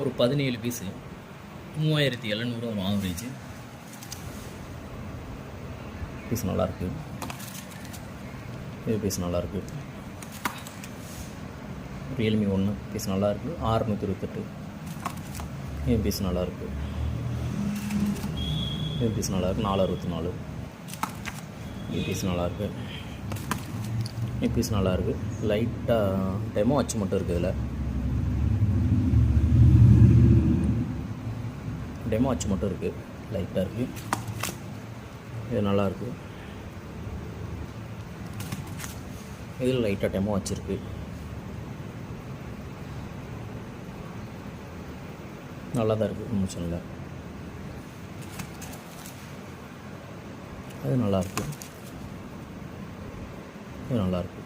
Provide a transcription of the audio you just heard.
ஒரு 17 பீஸு 3700 ஒரு average. Piece நல்லாயிருக்கு. இது பீஸ் நல்லாயிருக்கு. ரியல்மி 1 பீஸ் நல்லாயிருக்கு. 628. இது பீஸ் நல்லாயிருக்கு. இது பீஸ் நல்லாயிருக்கு. 464. இது பீஸ் நல்லாயிருக்கு. இது பீஸ் நல்லாயிருக்கு. லைட்டாக டெமோ வாட்ச் மட்டும் இருக்குது. இதில் டெமோ வாட்ச் மட்டும் இருக்குது. லைட்டாக இருக்குது. இது நல்லாயிருக்கு. இதில் லைட்டாக டெமோ வச்சுருக்கு. நல்லா தான் இருக்குது. ஒன்றும் சொல்லலை. அது நல்லாயிருக்கு. இது நல்லாயிருக்கு.